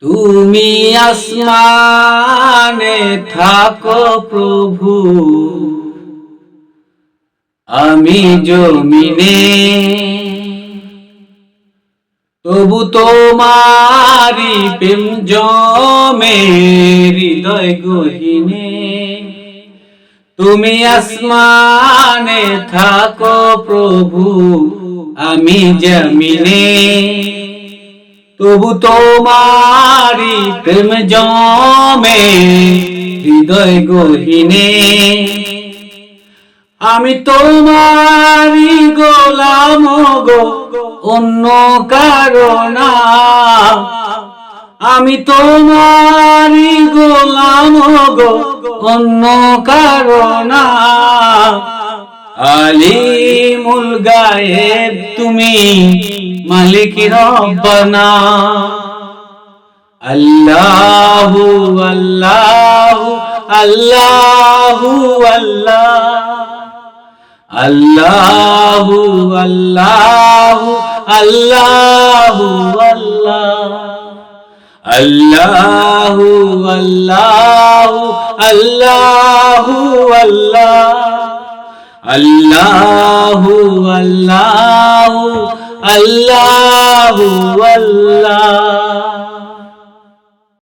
তুমি আসমানে থাকো প্রভু, আমি জমিনে, তবু তোমারি প্রেম জমে হৃদয় গহীনে। তুমি আসমানে থাকো প্রভু, আমি জমিনে, তবু তোমারি প্রেম জমে হৃদয় গহীনে। আমি তোমারি গোলাম গো, অন্য কারো না। আমি তোমারি গোলাম গো, অন্য কারো না। আলিমুল গায়েব তুমি, মালিক রব্বানা। আল্লাহু আল্লাহু আল্লাহু আল্লাহ, আল্লাহু আল্লাহু আল্লাহু আল্লাহ, আল্লাহু আল্লাহু আল্লাহু আল্লাহ, আল্লাহু আল্লাহু আল্লাহু আল্লাহ।